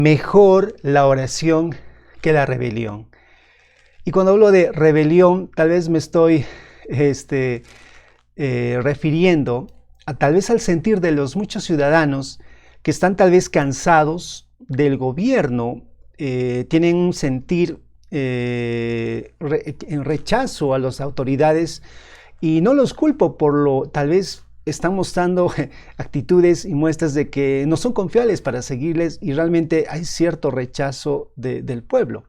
Mejor la oración que la rebelión. Y cuando hablo de rebelión, tal vez me estoy refiriendo tal vez al sentir de los muchos ciudadanos que están tal vez cansados del gobierno, tienen un sentir en rechazo a las autoridades, y no los culpo por lo tal vez están mostrando actitudes y muestras de que no son confiables para seguirles, y realmente hay cierto rechazo del pueblo.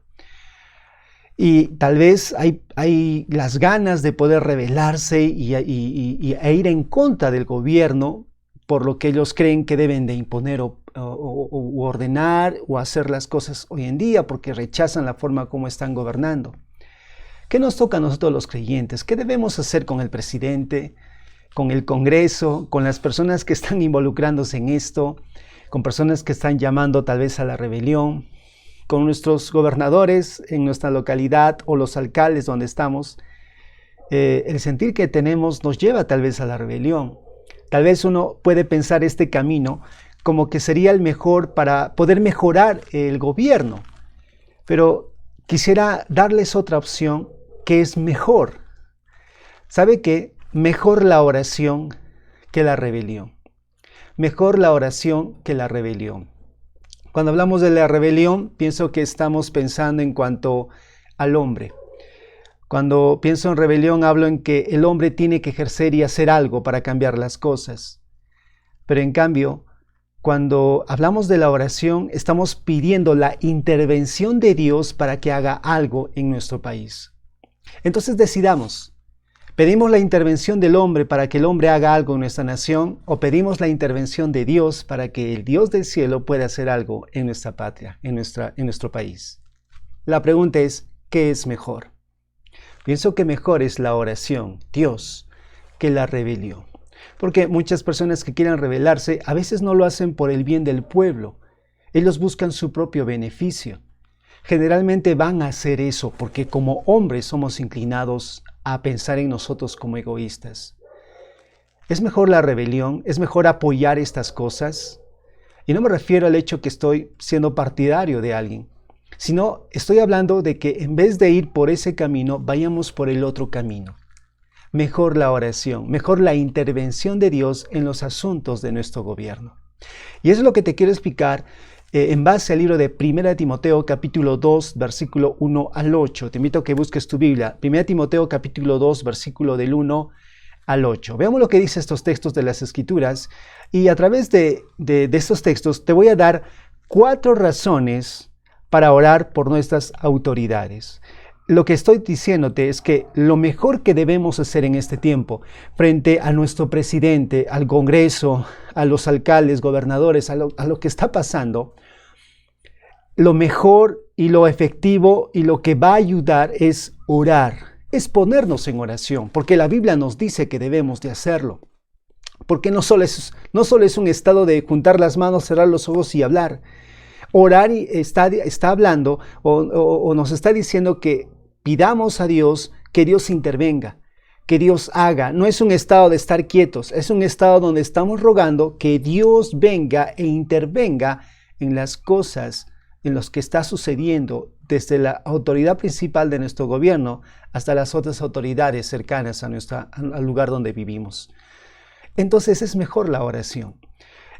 Y tal vez hay las ganas de poder rebelarse e ir en contra del gobierno por lo que ellos creen que deben de imponer o ordenar o hacer las cosas hoy en día, porque rechazan la forma como están gobernando. ¿Qué nos toca a nosotros los creyentes? ¿Qué debemos hacer con el presidente, con el Congreso, con las personas que están involucrándose en esto, con personas que están llamando tal vez a la rebelión, con nuestros gobernadores en nuestra localidad o los alcaldes donde estamos? El sentir que tenemos nos lleva tal vez a la rebelión. Tal vez uno puede pensar este camino como que sería el mejor para poder mejorar el gobierno, pero quisiera darles otra opción que es mejor. ¿Sabe qué? Mejor la oración que la rebelión. Mejor la oración que la rebelión. Cuando hablamos de la rebelión, pienso que estamos pensando en cuanto al hombre. Cuando pienso en rebelión, hablo en que el hombre tiene que ejercer y hacer algo para cambiar las cosas. Pero en cambio, cuando hablamos de la oración, estamos pidiendo la intervención de Dios para que haga algo en nuestro país. Entonces decidamos. ¿Pedimos la intervención del hombre para que el hombre haga algo en nuestra nación, o pedimos la intervención de Dios para que el Dios del cielo pueda hacer algo en nuestra patria, en nuestro país? La pregunta es, ¿qué es mejor? Pienso que mejor es la oración, Dios, que la rebelión. Porque muchas personas que quieran rebelarse a veces no lo hacen por el bien del pueblo. Ellos buscan su propio beneficio. Generalmente van a hacer eso porque como hombres somos inclinados a pensar en nosotros como egoístas. ¿Es mejor la rebelión? ¿Es mejor apoyar estas cosas? Y no me refiero al hecho que estoy siendo partidario de alguien, sino estoy hablando de que en vez de ir por ese camino, vayamos por el otro camino. Mejor la oración, mejor la intervención de Dios en los asuntos de nuestro gobierno. Y eso es lo que te quiero explicar en base al libro de 1 Timoteo capítulo 2, versículo 1 al 8. Te invito a que busques tu Biblia. 1 Timoteo capítulo 2, versículo del 1 al 8. Veamos lo que dicen estos textos de las Escrituras, y a través de estos textos te voy a dar 4 razones para orar por nuestras autoridades. Lo que estoy diciéndote es que lo mejor que debemos hacer en este tiempo, frente a nuestro presidente, al Congreso, a los alcaldes, gobernadores, a lo que está pasando, lo mejor y lo efectivo y lo que va a ayudar es orar, es ponernos en oración, porque la Biblia nos dice que debemos de hacerlo. Porque no solo es un estado de juntar las manos, cerrar los ojos y hablar. Orar está hablando o nos está diciendo que pidamos a Dios que Dios intervenga, que Dios haga. No es un estado de estar quietos, es un estado donde estamos rogando que Dios venga e intervenga en las cosas en las que está sucediendo, desde la autoridad principal de nuestro gobierno hasta las otras autoridades cercanas al lugar donde vivimos. Entonces es mejor la oración.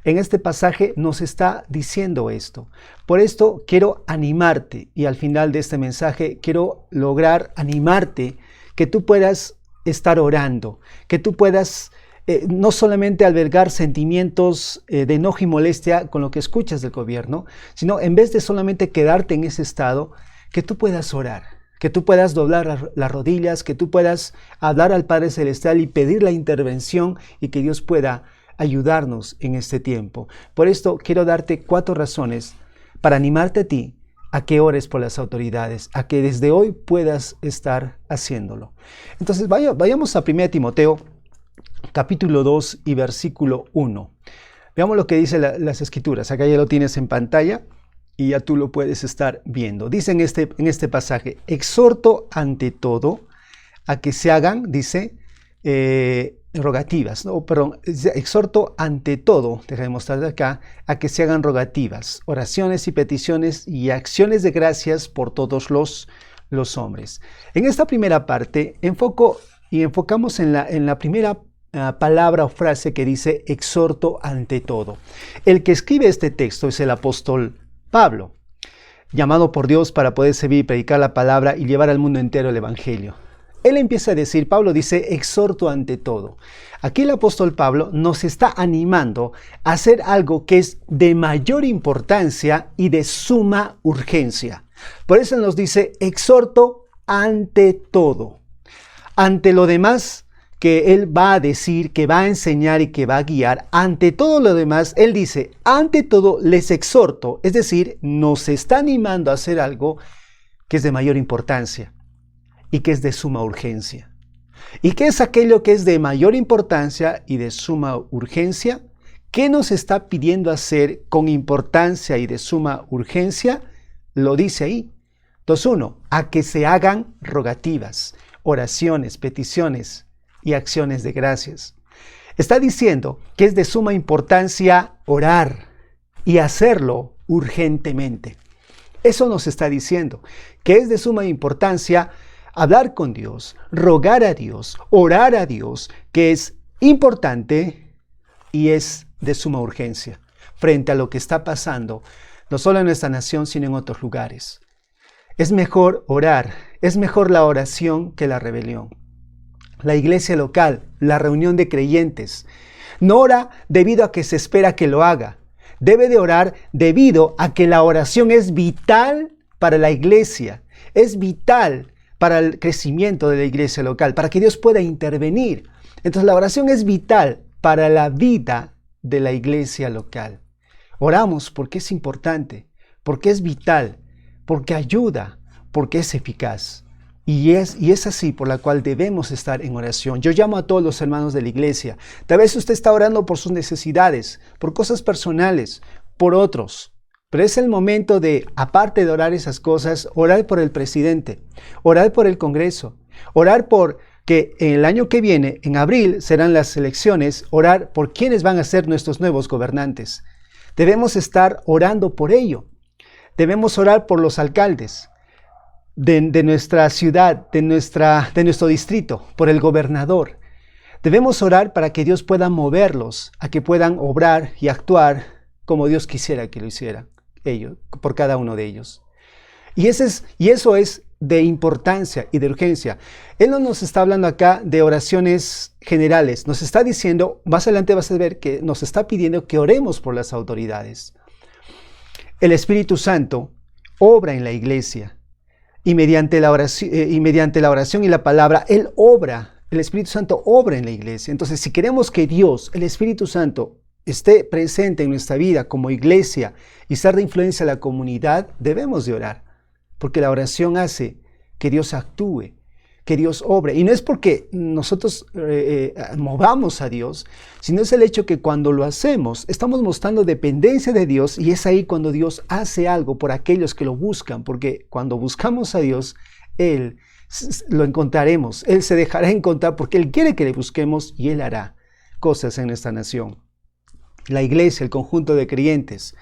En este pasaje nos está diciendo esto. Por esto quiero animarte, y al final de este mensaje quiero lograr animarte que tú puedas estar orando, que tú puedas no solamente albergar sentimientos de enojo y molestia con lo que escuchas del gobierno, sino en vez de solamente quedarte en ese estado, que tú puedas orar, que tú puedas doblar las rodillas, que tú puedas hablar al Padre Celestial y pedir la intervención, y que Dios pueda ayudarnos en este tiempo. Por esto quiero darte 4 razones para animarte a ti a que ores por las autoridades, a que desde hoy puedas estar haciéndolo. Entonces vayamos a 1 Timoteo capítulo 2 y versículo 1. Veamos lo que dice las Escrituras. Acá ya lo tienes en pantalla y ya tú lo puedes estar viendo. Dice en este pasaje: exhorto ante todo a que se hagan, dice, rogativas, no, perdón, exhorto ante todo, déjame mostrarle acá, a que se hagan rogativas, oraciones y peticiones y acciones de gracias por todos los hombres. En esta primera parte enfocamos en la primera palabra o frase que dice exhorto ante todo. El que escribe este texto es el apóstol Pablo, llamado por Dios para poder servir y predicar la palabra y llevar al mundo entero el evangelio. Él empieza a decir, Pablo dice, exhorto ante todo. Aquí el apóstol Pablo nos está animando a hacer algo que es de mayor importancia y de suma urgencia. Por eso nos dice, exhorto ante todo. Ante lo demás que él va a decir, que va a enseñar y que va a guiar, ante todo lo demás, él dice, ante todo les exhorto, es decir, nos está animando a hacer algo que es de mayor importancia y que es de suma urgencia. ¿Y qué es aquello que es de mayor importancia y de suma urgencia? ¿Qué nos está pidiendo hacer con importancia y de suma urgencia? Lo dice ahí. 2.1. A que se hagan rogativas, oraciones, peticiones y acciones de gracias. Está diciendo que es de suma importancia orar y hacerlo urgentemente. Eso nos está diciendo que es de suma importancia hablar con Dios, rogar a Dios, orar a Dios, que es importante y es de suma urgencia frente a lo que está pasando, no solo en nuestra nación, sino en otros lugares. Es mejor orar, es mejor la oración que la rebelión. La iglesia local, la reunión de creyentes, no ora debido a que se espera que lo haga. Debe de orar debido a que la oración es vital para la iglesia, es vital para el crecimiento de la iglesia local, para que Dios pueda intervenir. Entonces la oración es vital para la vida de la iglesia local. Oramos porque es importante, porque es vital, porque ayuda, porque es eficaz. Y es así por la cual debemos estar en oración. Yo llamo a todos los hermanos de la iglesia. Tal vez usted está orando por sus necesidades, por cosas personales, por otros. Pero es el momento de, aparte de orar esas cosas, orar por el presidente, orar por el Congreso, orar por que el año que viene, en abril, serán las elecciones, orar por quiénes van a ser nuestros nuevos gobernantes. Debemos estar orando por ello. Debemos orar por los alcaldes de nuestra ciudad, de nuestro distrito, por el gobernador. Debemos orar para que Dios pueda moverlos, a que puedan obrar y actuar como Dios quisiera que lo hiciera. Por cada uno de ellos. Y eso es de importancia y de urgencia. Él no nos está hablando acá de oraciones generales. Nos está diciendo, más adelante vas a ver que nos está pidiendo que oremos por las autoridades. El Espíritu Santo obra en la iglesia y mediante la oración y la palabra, Él obra. El Espíritu Santo obra en la iglesia. Entonces, si queremos que Dios, el Espíritu Santo, esté presente en nuestra vida como iglesia y ser de influencia a la comunidad, debemos de orar, porque la oración hace que Dios actúe, que Dios obre. Y no es porque nosotros movamos a Dios, sino es el hecho que cuando lo hacemos, estamos mostrando dependencia de Dios y es ahí cuando Dios hace algo por aquellos que lo buscan, porque cuando buscamos a Dios, Él lo encontraremos, Él se dejará encontrar porque Él quiere que le busquemos y Él hará cosas en esta nación. La iglesia, el conjunto de creyentes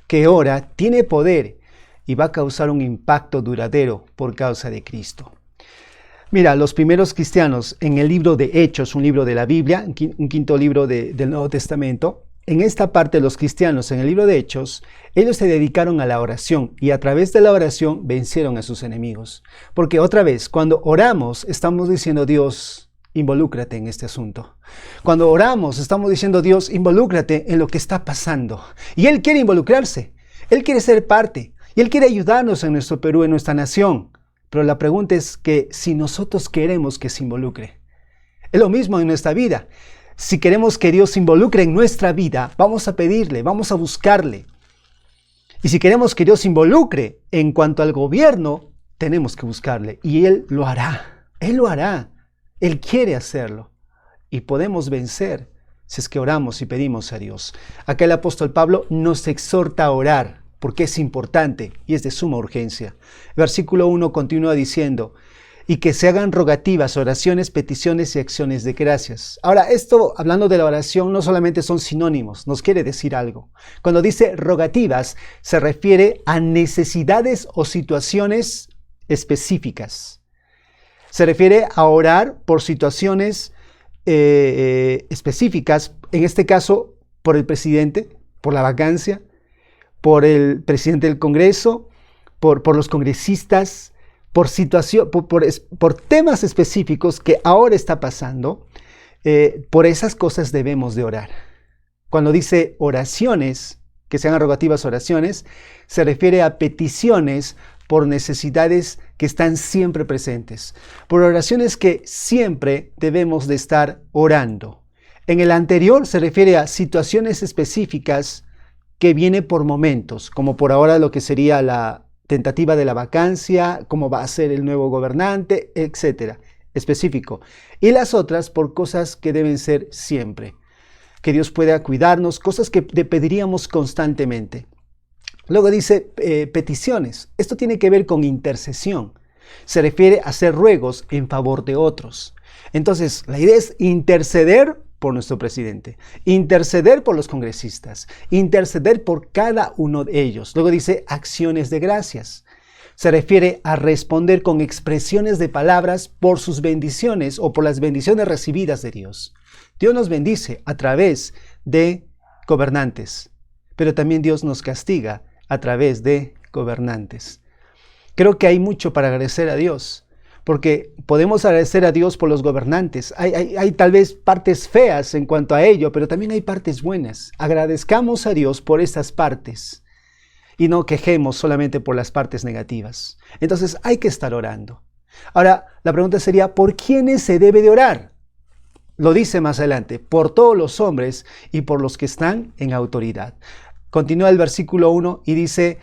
que ora, tiene poder y va a causar un impacto duradero por causa de Cristo. Mira, los primeros cristianos en el libro de Hechos, un libro de la Biblia, un quinto libro del Nuevo Testamento, en esta parte los cristianos en el libro de Hechos, ellos se dedicaron a la oración y a través de la oración vencieron a sus enemigos. Porque otra vez, cuando oramos, estamos diciendo, Dios, involúcrate en este asunto. Cuando oramos, estamos diciendo, Dios, involúcrate en lo que está pasando. Y Él quiere involucrarse. Él quiere ser parte. Y Él quiere ayudarnos en nuestro Perú, en nuestra nación. Pero la pregunta es que si nosotros queremos que se involucre. Es lo mismo en nuestra vida. Si queremos que Dios se involucre en nuestra vida, vamos a pedirle, vamos a buscarle. Y si queremos que Dios se involucre en cuanto al gobierno, tenemos que buscarle. Y Él lo hará. Él lo hará. Él quiere hacerlo y podemos vencer si es que oramos y pedimos a Dios. Acá el apóstol Pablo nos exhorta a orar porque es importante y es de suma urgencia. Versículo 1 continúa diciendo, y que se hagan rogativas, oraciones, peticiones y acciones de gracias. Ahora, esto, hablando de la oración, no solamente son sinónimos, nos quiere decir algo. Cuando dice rogativas, se refiere a necesidades o situaciones específicas. Se refiere a orar por situaciones específicas, en este caso, por el presidente, por la vacancia, por el presidente del Congreso, por los congresistas, por temas específicos que ahora está pasando. Por esas cosas debemos de orar. Cuando dice oraciones, que sean rogativas oraciones, se refiere a peticiones por necesidades que están siempre presentes, por oraciones que siempre debemos de estar orando. En el anterior se refiere a situaciones específicas que vienen por momentos, como por ahora lo que sería la tentativa de la vacancia, cómo va a ser el nuevo gobernante, etcétera, específico. Y las otras por cosas que deben ser siempre, que Dios pueda cuidarnos, cosas que le pediríamos constantemente. Luego dice peticiones. Esto tiene que ver con intercesión. Se refiere a hacer ruegos en favor de otros. Entonces, la idea es interceder por nuestro presidente, interceder por los congresistas, interceder por cada uno de ellos. Luego dice acciones de gracias. Se refiere a responder con expresiones de palabras por sus bendiciones o por las bendiciones recibidas de Dios. Dios nos bendice a través de gobernantes, pero también Dios nos castiga a través de gobernantes. Creo que hay mucho para agradecer a Dios, porque podemos agradecer a Dios por los gobernantes. Hay tal vez partes feas en cuanto a ello, pero también hay partes buenas. Agradezcamos a Dios por estas partes y no quejemos solamente por las partes negativas. Entonces hay que estar orando. Ahora, la pregunta sería, ¿por quiénes se debe de orar? Lo dice más adelante, por todos los hombres y por los que están en autoridad. Continúa el versículo 1 y dice,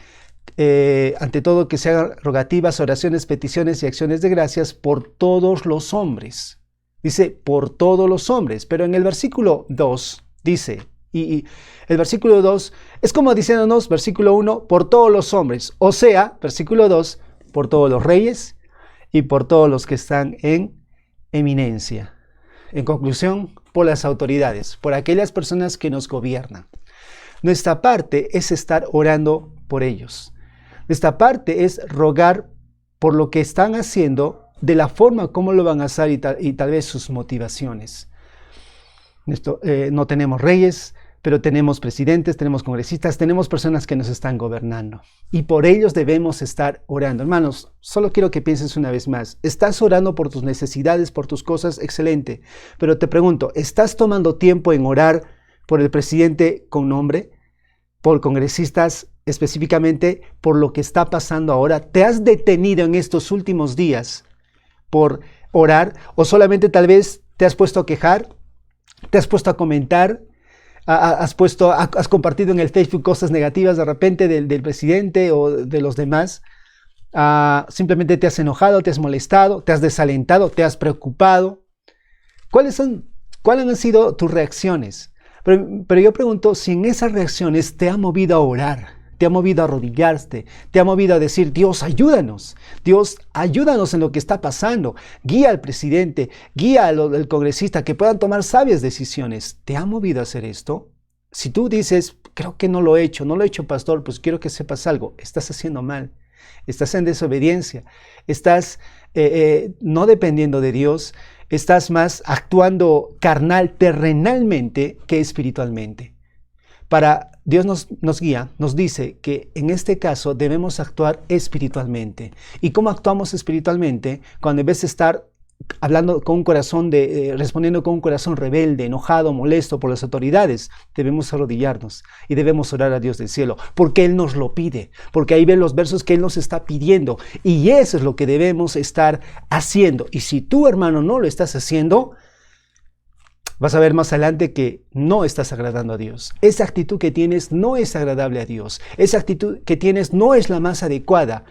ante todo que se hagan rogativas, oraciones, peticiones y acciones de gracias por todos los hombres. Dice, por todos los hombres. Pero en el versículo 2 dice, y el versículo 2 es como diciéndonos, versículo 1, por todos los hombres. O sea, versículo 2, por todos los reyes y por todos los que están en eminencia. En conclusión, por las autoridades, por aquellas personas que nos gobiernan. Nuestra parte es estar orando por ellos. Nuestra parte es rogar por lo que están haciendo, de la forma como lo van a hacer y tal vez sus motivaciones. No tenemos reyes, pero tenemos presidentes, tenemos congresistas, tenemos personas que nos están gobernando. Y por ellos debemos estar orando. Hermanos, solo quiero que pienses una vez más. ¿Estás orando por tus necesidades, por tus cosas? Excelente. Pero te pregunto, ¿estás tomando tiempo en orar por el presidente con nombre? ¿Por congresistas específicamente? ¿Por lo que está pasando ahora? ¿Te has detenido en estos últimos días por orar? ¿O solamente tal vez te has puesto a quejar? ¿Te has puesto a comentar? ¿Has compartido en el Facebook cosas negativas de repente del presidente o de los demás? ¿Simplemente te has enojado, te has molestado, te has desalentado, te has preocupado? ¿Cuáles han sido tus reacciones? Pero yo pregunto si en esas reacciones te ha movido a orar, te ha movido a arrodillarte, te ha movido a decir, Dios, ayúdanos en lo que está pasando, guía al presidente, guía al congresista, que puedan tomar sabias decisiones. ¿Te ha movido a hacer esto? Si tú dices, creo que no lo he hecho, pastor, pues quiero que sepas algo, estás haciendo mal, estás en desobediencia, estás no dependiendo de Dios, estás más actuando carnal, terrenalmente, que espiritualmente. Dios nos guía, nos dice que en este caso debemos actuar espiritualmente. ¿Y cómo actuamos espiritualmente? Cuando en vez de estar hablando con un corazón respondiendo con un corazón rebelde, enojado, molesto por las autoridades, debemos arrodillarnos y debemos orar a Dios del cielo, porque Él nos lo pide, porque ahí ven los versos que Él nos está pidiendo, y eso es lo que debemos estar haciendo. Y si tú, hermano, no lo estás haciendo, vas a ver más adelante que no estás agradando a Dios. Esa actitud que tienes no es agradable a Dios. Esa actitud que tienes no es la más adecuada.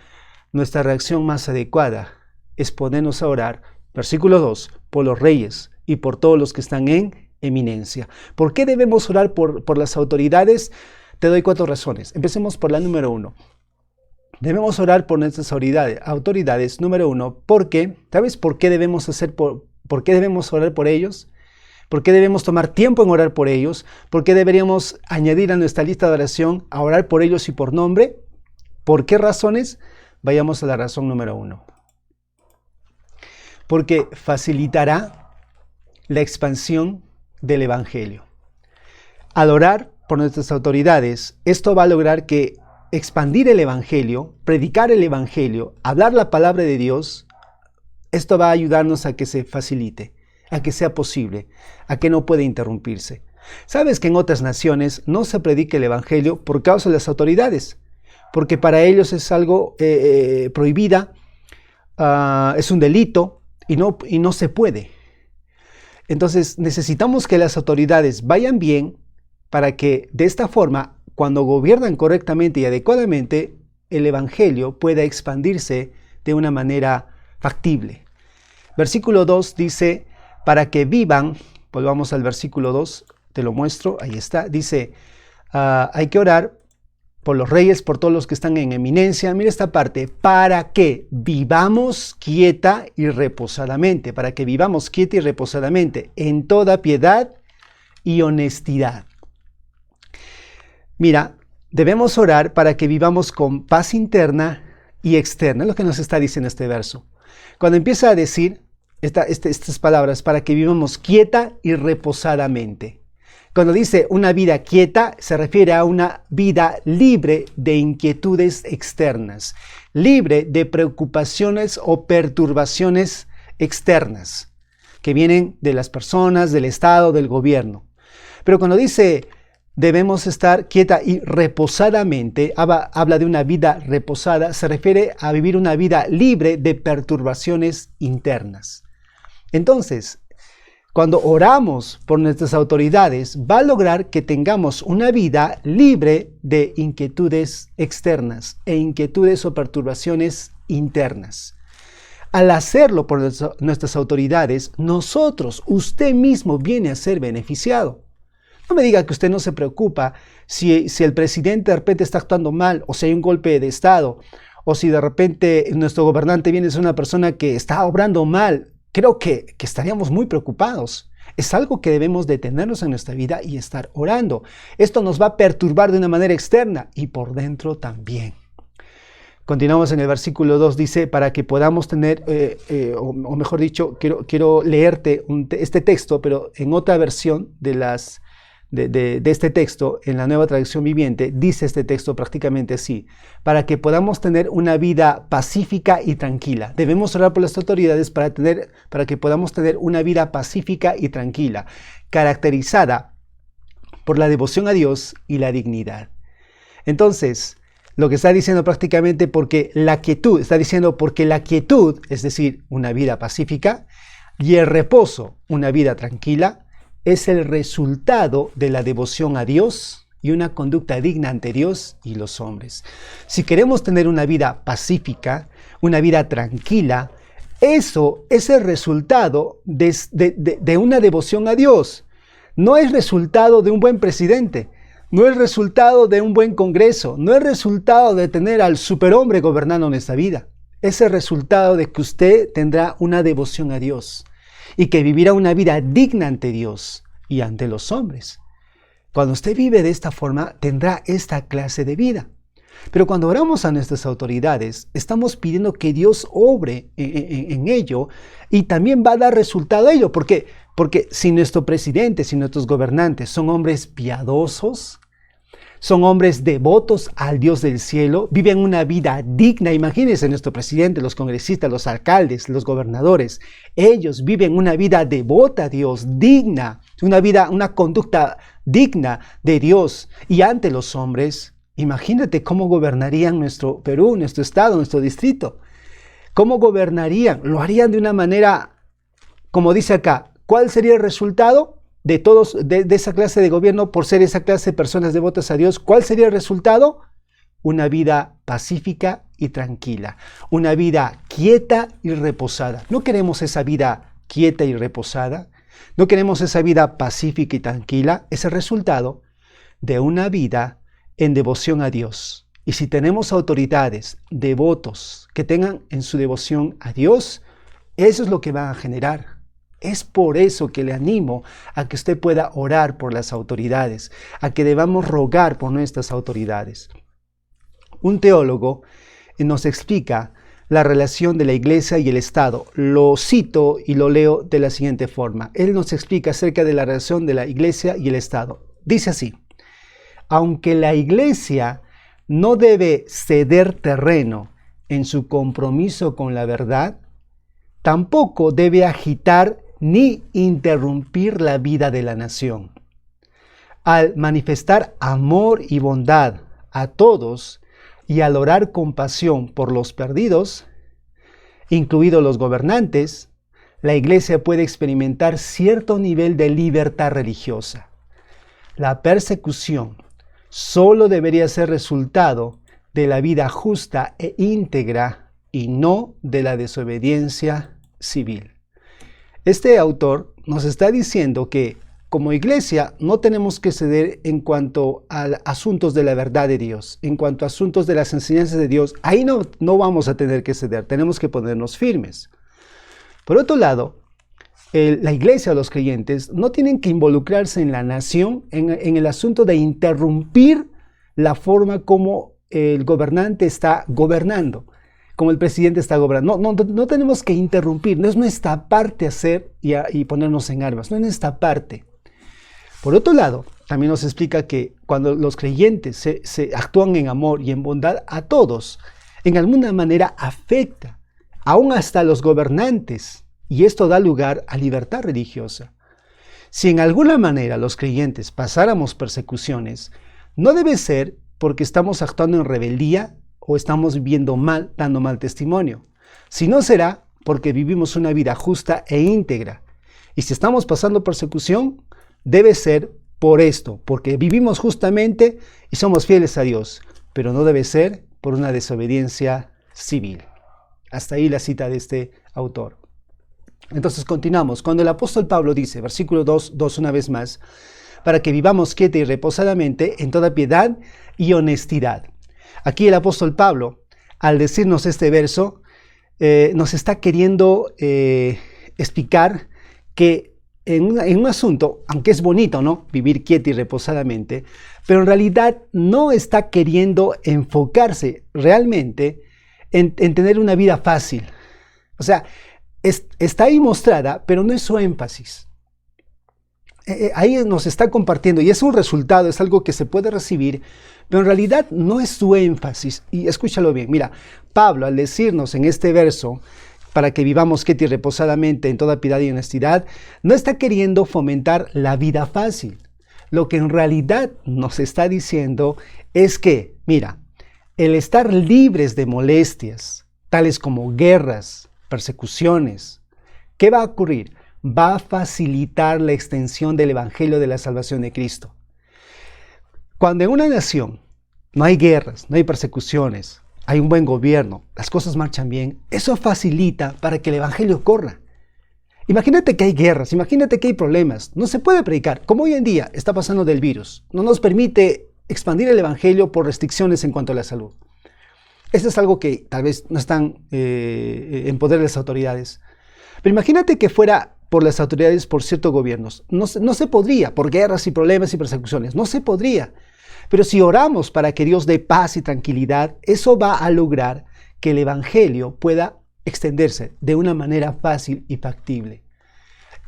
Nuestra reacción más adecuada es ponernos a orar, versículo 2, por los reyes y por todos los que están en eminencia. ¿Por qué debemos orar por las autoridades? Te doy 4 razones. Empecemos por la número 1. Debemos orar por nuestras autoridades, número uno, porque, ¿sabes por qué debemos por qué debemos orar por ellos? ¿Por qué debemos tomar tiempo en orar por ellos? ¿Por qué deberíamos añadir a nuestra lista de oración a orar por ellos y por nombre? ¿Por qué razones? Vayamos a la razón número uno. Porque facilitará la expansión del Evangelio. Al orar por nuestras autoridades, esto va a lograr que expandir el Evangelio, predicar el Evangelio, hablar la palabra de Dios, esto va a ayudarnos a que se facilite, a que sea posible, a que no pueda interrumpirse. ¿Sabes que en otras naciones no se predica el Evangelio por causa de las autoridades? Porque para ellos es algo prohibida, es un delito y no se puede. Entonces necesitamos que las autoridades vayan bien para que de esta forma, cuando gobiernan correctamente y adecuadamente, el Evangelio pueda expandirse de una manera factible. Versículo 2 dice, para que vivan, volvamos al versículo 2, te lo muestro, ahí está, dice, hay que orar por los reyes, por todos los que están en eminencia. Mira esta parte, para que vivamos quieta y reposadamente, para que vivamos quieta y reposadamente, en toda piedad y honestidad. Mira, debemos orar para que vivamos con paz interna y externa, es lo que nos está diciendo este verso. Cuando empieza a decir estas palabras, para que vivamos quieta y reposadamente. Cuando dice una vida quieta, se refiere a una vida libre de inquietudes externas, libre de preocupaciones o perturbaciones externas que vienen de las personas, del Estado, del gobierno. Pero cuando dice debemos estar quieta y reposadamente, habla de una vida reposada, se refiere a vivir una vida libre de perturbaciones internas. Entonces, cuando oramos por nuestras autoridades, va a lograr que tengamos una vida libre de inquietudes externas e inquietudes o perturbaciones internas. Al hacerlo por nuestras autoridades, usted mismo viene a ser beneficiado. No me diga que usted no se preocupa si el presidente de repente está actuando mal, o si hay un golpe de Estado, o si de repente nuestro gobernante viene a ser una persona que está obrando mal. Creo que estaríamos muy preocupados. Es algo que debemos detenernos en nuestra vida y estar orando. Esto nos va a perturbar de una manera externa y por dentro también. Continuamos en el versículo 2, dice, para que podamos tener, o mejor dicho, quiero leerte este texto, pero en otra versión de este texto, en la Nueva Traducción Viviente, dice este texto prácticamente así: para que podamos tener una vida pacífica y tranquila. Debemos orar por las autoridades para que podamos tener una vida pacífica y tranquila, caracterizada por la devoción a Dios y la dignidad. Entonces, lo que está diciendo prácticamente porque la quietud, es decir, una vida pacífica, y el reposo, una vida tranquila, es el resultado de la devoción a Dios y una conducta digna ante Dios y los hombres. Si queremos tener una vida pacífica, una vida tranquila, eso es el resultado de una devoción a Dios. No es resultado de un buen presidente, no es resultado de un buen congreso, no es resultado de tener al superhombre gobernando nuestra vida. Es el resultado de que usted tendrá una devoción a Dios y que vivirá una vida digna ante Dios y ante los hombres. Cuando usted vive de esta forma, tendrá esta clase de vida. Pero cuando oramos a nuestras autoridades, estamos pidiendo que Dios obre en ello y también va a dar resultado a ello. ¿Por qué? Porque si nuestro presidente, si nuestros gobernantes son hombres piadosos, son hombres devotos al Dios del cielo, viven una vida digna. Imagínense nuestro presidente, los congresistas, los alcaldes, los gobernadores. Ellos viven una vida devota a Dios, digna, una conducta digna de Dios y ante los hombres. Imagínate cómo gobernarían nuestro Perú, nuestro estado, nuestro distrito. ¿Cómo gobernarían? Lo harían de una manera, como dice acá. ¿Cuál sería el resultado de esa clase de gobierno por ser esa clase de personas devotas a Dios? ¿Cuál sería el resultado? Una vida pacífica y tranquila, una vida quieta y reposada. No queremos esa vida quieta y reposada, no queremos esa vida pacífica y tranquila. Es el resultado de una vida en devoción a Dios Y si tenemos autoridades, devotos, que tengan en su devoción a Dios, eso es lo que va a generar. Es por eso que le animo a que usted pueda orar por las autoridades, a que debamos rogar por nuestras autoridades. Un teólogo nos explica la relación de la Iglesia y el Estado. Lo cito y lo leo de la siguiente forma. Él nos explica acerca de la relación de la Iglesia y el Estado. Dice así: aunque la Iglesia no debe ceder terreno en su compromiso con la verdad, tampoco debe agitar ni interrumpir la vida de la nación. Al manifestar amor y bondad a todos y al orar con pasión por los perdidos, incluidos los gobernantes, la Iglesia puede experimentar cierto nivel de libertad religiosa. La persecución solo debería ser resultado de la vida justa e íntegra y no de la desobediencia civil. Este autor nos está diciendo que como iglesia no tenemos que ceder en cuanto a asuntos de la verdad de Dios, en cuanto a asuntos de las enseñanzas de Dios. Ahí no vamos a tener que ceder, tenemos que ponernos firmes. Por otro lado, la iglesia o los creyentes no tienen que involucrarse en la nación, en el asunto de interrumpir la forma como el gobernante está gobernando, como el presidente está gobernando. No tenemos que interrumpir, no es nuestra parte hacer y ponernos en armas, no es nuestra parte. Por otro lado, también nos explica que cuando los creyentes se actúan en amor y en bondad a todos, en alguna manera afecta aún hasta a los gobernantes, y esto da lugar a libertad religiosa. Si en alguna manera los creyentes pasáramos persecuciones, no debe ser porque estamos actuando en rebeldía o estamos viviendo mal, dando mal testimonio, sino será porque vivimos una vida justa e íntegra. Y si estamos pasando persecución, debe ser por esto, porque vivimos justamente y somos fieles a Dios, pero no debe ser por una desobediencia civil. Hasta ahí la cita de este autor. Entonces continuamos. Cuando el apóstol Pablo dice, versículo 2 una vez más, para que vivamos quieta y reposadamente en toda piedad y honestidad. Aquí el apóstol Pablo, al decirnos este verso, nos está queriendo explicar que en un asunto, aunque es bonito, ¿no?, vivir quieta y reposadamente, pero en realidad no está queriendo enfocarse realmente en tener una vida fácil. O sea, está ahí mostrada, pero no es su énfasis. Ahí nos está compartiendo, y es un resultado, es algo que se puede recibir, pero en realidad no es su énfasis. Y escúchalo bien, mira, Pablo al decirnos en este verso, para que vivamos quieta y reposadamente en toda piedad y honestidad, no está queriendo fomentar la vida fácil. Lo que en realidad nos está diciendo es que, mira, el estar libres de molestias, tales como guerras, persecuciones, ¿qué va a ocurrir? Va a facilitar la extensión del evangelio de la salvación de Cristo. Cuando en una nación no hay guerras, no hay persecuciones, hay un buen gobierno, las cosas marchan bien, eso facilita para que el evangelio corra. Imagínate que hay guerras, imagínate que hay problemas, no se puede predicar, como hoy en día está pasando del virus, no nos permite expandir el evangelio por restricciones en cuanto a la salud. Esto es algo que tal vez no están en poder de las autoridades. Pero imagínate que fuera por las autoridades, por ciertos gobiernos. No se podría, por guerras y problemas y persecuciones. No se podría. Pero si oramos para que Dios dé paz y tranquilidad, eso va a lograr que el evangelio pueda extenderse de una manera fácil y factible.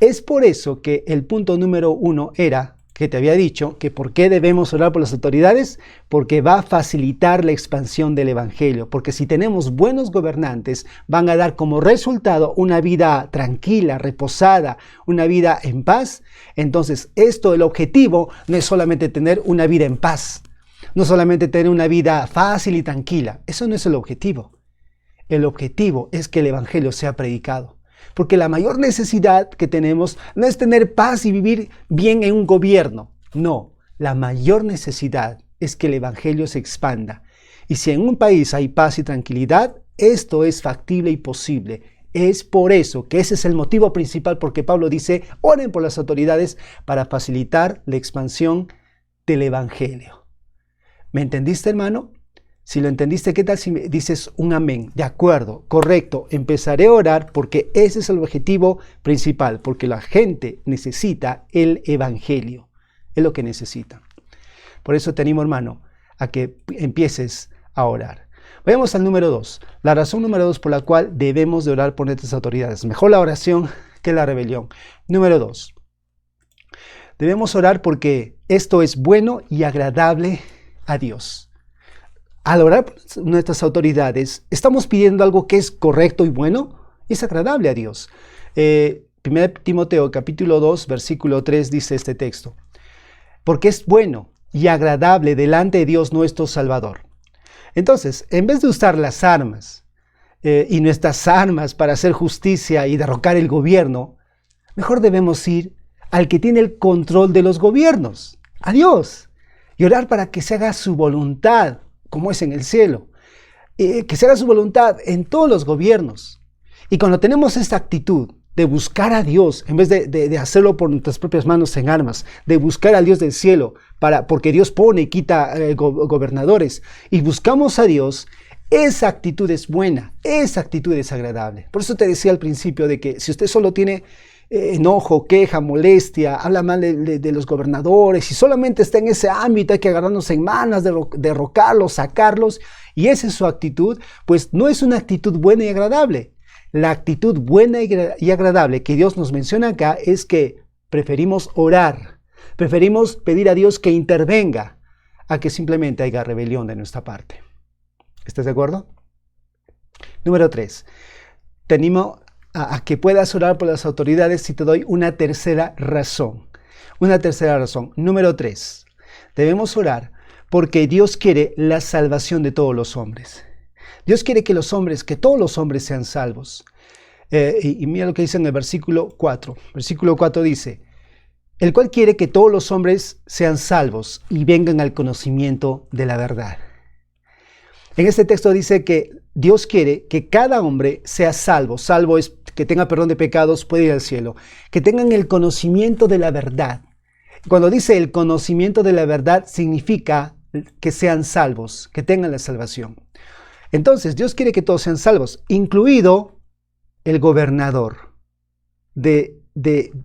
Es por eso que el punto número 1 era, que te había dicho, que ¿por qué debemos orar por las autoridades? Porque va a facilitar la expansión del evangelio, porque si tenemos buenos gobernantes, van a dar como resultado una vida tranquila, reposada, una vida en paz. Entonces, el objetivo no es solamente tener una vida en paz, no solamente tener una vida fácil y tranquila, eso no es el objetivo. El objetivo es que el evangelio sea predicado. Porque la mayor necesidad que tenemos no es tener paz y vivir bien en un gobierno. No, la mayor necesidad es que el evangelio se expanda. Y si en un país hay paz y tranquilidad, esto es factible y posible. Es por eso que ese es el motivo principal porque Pablo dice, oren por las autoridades para facilitar la expansión del evangelio. ¿Me entendiste, hermano? Si lo entendiste, ¿qué tal si me dices un amén? De acuerdo, correcto. Empezaré a orar porque ese es el objetivo principal, porque la gente necesita el evangelio. Es lo que necesita. Por eso te animo, hermano, a que empieces a orar. Vayamos al número 2. La razón número 2 por la cual debemos de orar por nuestras autoridades. Mejor la oración que la rebelión. Número 2. Debemos orar porque esto es bueno y agradable a Dios. Al orar por nuestras autoridades, estamos pidiendo algo que es correcto y bueno, y es agradable a Dios. 1 Timoteo capítulo 2, versículo 3 dice este texto. Porque es bueno y agradable delante de Dios nuestro Salvador. Entonces, en vez de usar las armas y nuestras armas para hacer justicia y derrocar el gobierno, mejor debemos ir al que tiene el control de los gobiernos, a Dios, y orar para que se haga su voluntad, como es en el cielo, que se haga su voluntad en todos los gobiernos. Y cuando tenemos esta actitud de buscar a Dios, en vez de hacerlo por nuestras propias manos en armas, de buscar al Dios del cielo, porque Dios pone y quita gobernadores, y buscamos a Dios, esa actitud es buena, esa actitud es agradable. Por eso te decía al principio de que si usted solo tiene enojo, queja, molestia, habla mal de los gobernadores y solamente está en ese ámbito, hay que agarrarnos en manos, derrocarlos, sacarlos, y esa es su actitud, pues no es una actitud buena y agradable. La actitud buena y agradable que Dios nos menciona acá es que preferimos orar, preferimos pedir a Dios que intervenga a que simplemente haya rebelión de nuestra parte. ¿Estás de acuerdo? Número 3. Te animo a que puedas orar por las autoridades si te doy una tercera razón. Una tercera razón. Número 3. Debemos orar porque Dios quiere la salvación de todos los hombres. Dios quiere que todos los hombres sean salvos. Y mira lo que dice en el versículo 4. Versículo 4 dice, el cual quiere que todos los hombres sean salvos y vengan al conocimiento de la verdad. En este texto dice que Dios quiere que cada hombre sea salvo. Salvo es que tenga perdón de pecados, puede ir al cielo. Que tengan el conocimiento de la verdad. Cuando dice el conocimiento de la verdad, significa que sean salvos, que tengan la salvación. Entonces, Dios quiere que todos sean salvos, incluido el gobernador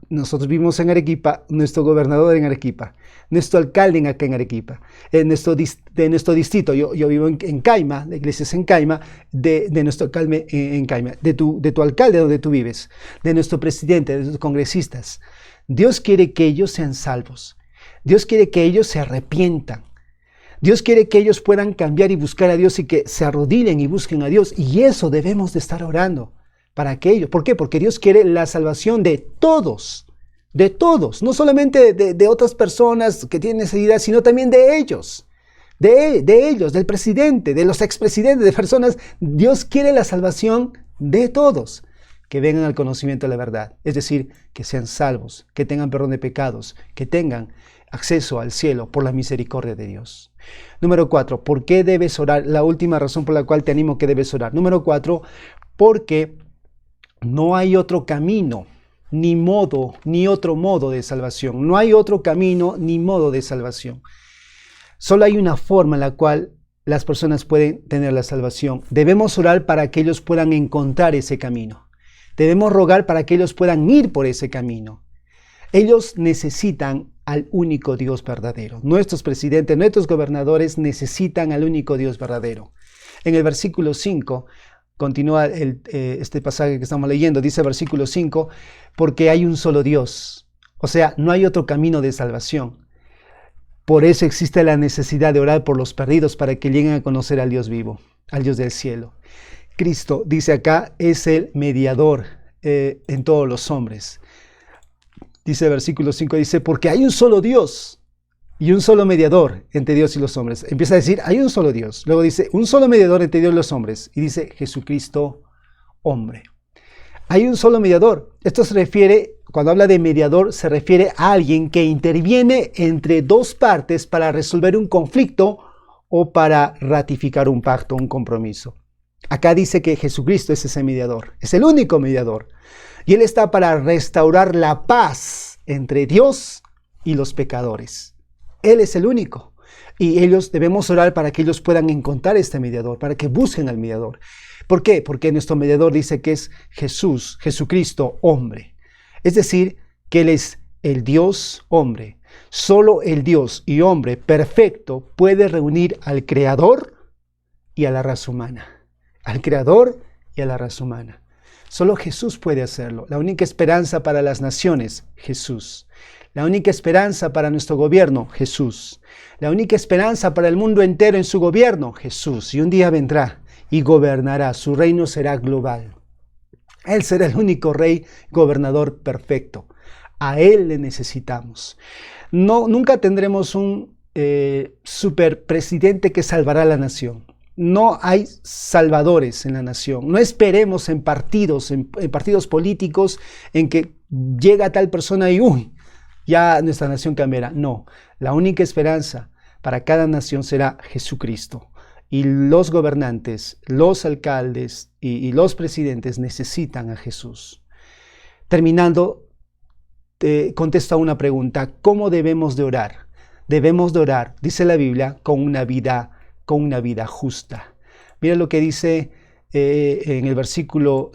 nosotros vivimos en Arequipa, nuestro gobernador en Arequipa, nuestro alcalde acá en Arequipa, de nuestro distrito, yo vivo en Caima, la iglesia es en Caima, de nuestro alcalde en Caima, de tu alcalde donde tú vives, de nuestro presidente, de nuestros congresistas. Dios quiere que ellos sean salvos, Dios quiere que ellos se arrepientan, Dios quiere que ellos puedan cambiar y buscar a Dios y que se arrodillen y busquen a Dios, y eso debemos de estar orando. Para aquello. ¿Por qué? Porque Dios quiere la salvación de todos, no solamente de otras personas que tienen necesidad, sino también de ellos, de ellos, del presidente, de los expresidentes, de personas. Dios quiere la salvación de todos, que vengan al conocimiento de la verdad, es decir, que sean salvos, que tengan perdón de pecados, que tengan acceso al cielo por la misericordia de Dios. Número 4, ¿por qué debes orar? La última razón por la cual te animo que debes orar. Número 4, porque no hay otro camino, ni otro modo de salvación. No hay otro camino ni modo de salvación. Solo hay una forma en la cual las personas pueden tener la salvación. Debemos orar para que ellos puedan encontrar ese camino. Debemos rogar para que ellos puedan ir por ese camino. Ellos necesitan al único Dios verdadero. Nuestros presidentes, nuestros gobernadores necesitan al único Dios verdadero. En el versículo 5, continúa este pasaje que estamos leyendo, dice versículo 5, porque hay un solo Dios, o sea, no hay otro camino de salvación. Por eso existe la necesidad de orar por los perdidos para que lleguen a conocer al Dios vivo, al Dios del cielo. Cristo, dice acá, es el mediador en todos los hombres. Dice versículo 5, dice, porque hay un solo Dios y un solo mediador entre Dios y los hombres. Empieza a decir, hay un solo Dios. Luego dice, un solo mediador entre Dios y los hombres. Y dice, Jesucristo, hombre. Hay un solo mediador. Esto se refiere, cuando habla de mediador, se refiere a alguien que interviene entre dos partes para resolver un conflicto o para ratificar un pacto, un compromiso. Acá dice que Jesucristo es ese mediador. Es el único mediador. Y Él está para restaurar la paz entre Dios y los pecadores. Él es el único. Y debemos orar para que ellos puedan encontrar este mediador, para que busquen al mediador. ¿Por qué? Porque nuestro mediador dice que es Jesús, Jesucristo, hombre. Es decir, que Él es el Dios hombre. Solo el Dios y hombre perfecto puede reunir al Creador y a la raza humana. Al Creador y a la raza humana. Solo Jesús puede hacerlo. La única esperanza para las naciones, Jesús. La única esperanza para nuestro gobierno, Jesús. La única esperanza para el mundo entero en su gobierno, Jesús. Y un día vendrá y gobernará. Su reino será global. Él será el único rey, gobernador perfecto. A Él le necesitamos. Nunca tendremos un superpresidente que salvará a la nación. No hay salvadores en la nación. No esperemos en partidos políticos en que llega tal persona y ya nuestra nación cambiará. No, la única esperanza para cada nación será Jesucristo. Y los gobernantes, los alcaldes y los presidentes necesitan a Jesús. Terminando, te contesto a una pregunta. ¿Cómo debemos de orar? Debemos de orar, dice la Biblia, con una vida justa. Mira lo que dice en el versículo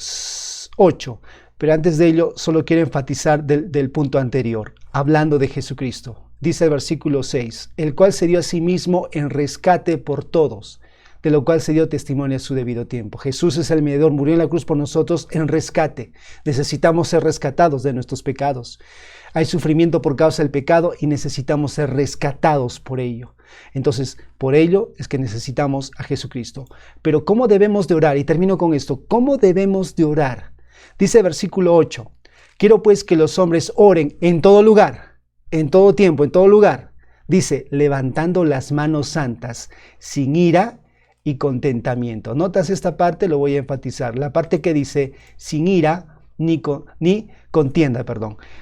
8. Pero antes de ello, solo quiero enfatizar del punto anterior, hablando de Jesucristo. Dice el versículo 6, el cual se dio a sí mismo en rescate por todos, de lo cual se dio testimonio a su debido tiempo. Jesús es el mediador, murió en la cruz por nosotros en rescate. Necesitamos ser rescatados de nuestros pecados. Hay sufrimiento por causa del pecado y necesitamos ser rescatados por ello. Entonces, por ello es que necesitamos a Jesucristo. Pero ¿cómo debemos de orar? Y termino con esto. ¿Cómo debemos de orar? Dice el versículo 8. Quiero pues que los hombres oren en todo lugar, en todo tiempo, en todo lugar. Dice, levantando las manos santas, sin ira y contentamiento. ¿Notas esta parte? Lo voy a enfatizar. La parte que dice, sin ira ni contienda,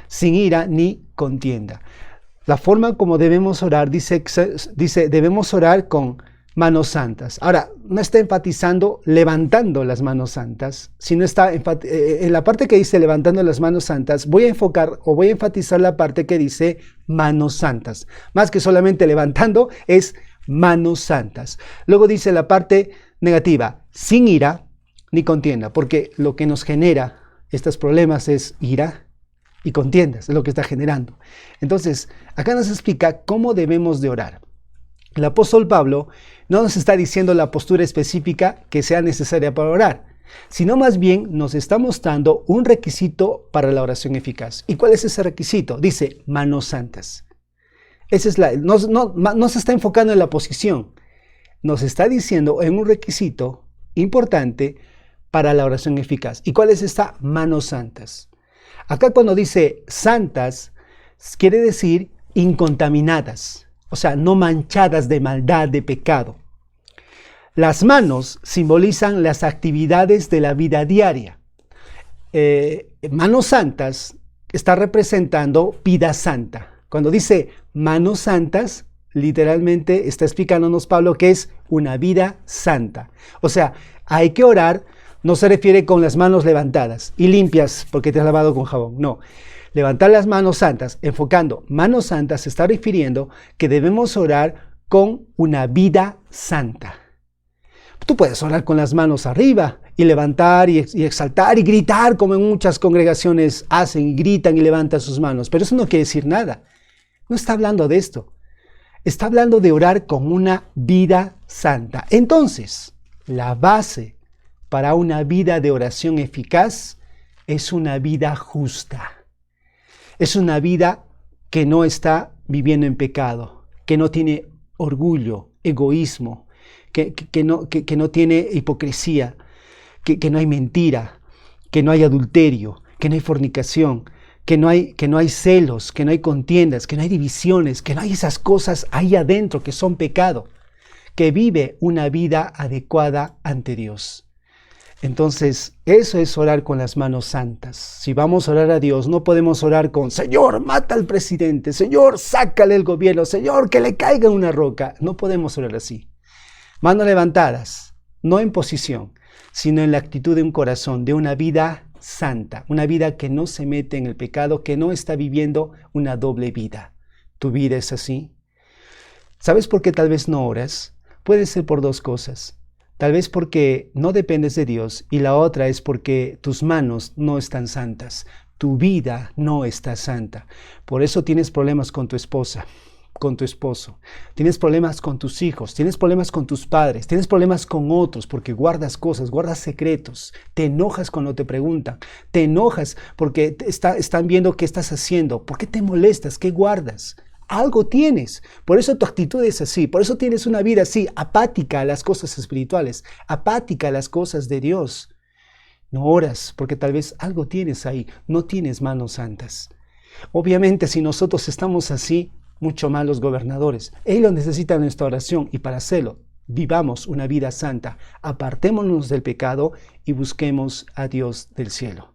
sin ira ni contienda. La forma como debemos orar, dice debemos orar con manos santas. Ahora, no está enfatizando levantando las manos santas, sino está en la parte que dice levantando las manos santas, voy a enfatizar la parte que dice manos santas. Más que solamente levantando, es manos santas. Luego dice la parte negativa, sin ira ni contienda, porque lo que nos genera estos problemas es ira y contiendas, es lo que está generando. Entonces, acá nos explica cómo debemos de orar. El apóstol Pablo no nos está diciendo la postura específica que sea necesaria para orar, sino más bien nos está mostrando un requisito para la oración eficaz. ¿Y cuál es ese requisito? Dice, manos santas. No se está enfocando en la posición, nos está diciendo en un requisito importante para la oración eficaz. ¿Y cuál es esta? Manos santas. Acá cuando dice santas, quiere decir incontaminadas, o sea, no manchadas de maldad, de pecado. Las manos simbolizan las actividades de la vida diaria. Manos santas está representando vida santa. Cuando dice manos santas, literalmente está explicándonos Pablo que es una vida santa. O sea, hay que orar, no se refiere con las manos levantadas y limpias porque te has lavado con jabón, no. Levantar las manos santas, enfocando manos santas, se está refiriendo que debemos orar con una vida santa. Tú puedes orar con las manos arriba y levantar y exaltar y gritar como en muchas congregaciones hacen y gritan y levantan sus manos, pero eso no quiere decir nada. No está hablando de esto. Está hablando de orar con una vida santa. Entonces, la base para una vida de oración eficaz es una vida justa. Es una vida que no está viviendo en pecado, que no tiene orgullo, egoísmo, que no tiene hipocresía, que no hay mentira, que no hay adulterio, que no hay fornicación, que no hay celos, que no hay contiendas, que no hay divisiones, que no hay esas cosas ahí adentro que son pecado, que vive una vida adecuada ante Dios. Entonces, eso es orar con las manos santas. Si vamos a orar a Dios, no podemos orar con Señor, mata al presidente, Señor, sácale el gobierno, Señor, que le caiga una roca. No podemos orar así. Manos levantadas, no en posición, sino en la actitud de un corazón, de una vida santa, una vida que no se mete en el pecado, que no está viviendo una doble vida. ¿Tu vida es así? ¿Sabes por qué tal vez no oras? Puede ser por dos cosas. Tal vez porque no dependes de Dios y la otra es porque tus manos no están santas. Tu vida no está santa. Por eso tienes problemas con tu esposa, con tu esposo. Tienes problemas con tus hijos, tienes problemas con tus padres, tienes problemas con otros porque guardas cosas, guardas secretos. Te enojas cuando te preguntan. Te enojas porque están viendo qué estás haciendo. ¿Por qué te molestas? ¿Qué guardas? Algo tienes. Por eso tu actitud es así. Por eso tienes una vida así, apática a las cosas espirituales, apática a las cosas de Dios. No oras porque tal vez algo tienes ahí. No tienes manos santas. Obviamente, si nosotros estamos así, mucho más los gobernadores. Ellos necesitan nuestra oración y para hacerlo, vivamos una vida santa. Apartémonos del pecado y busquemos a Dios del cielo.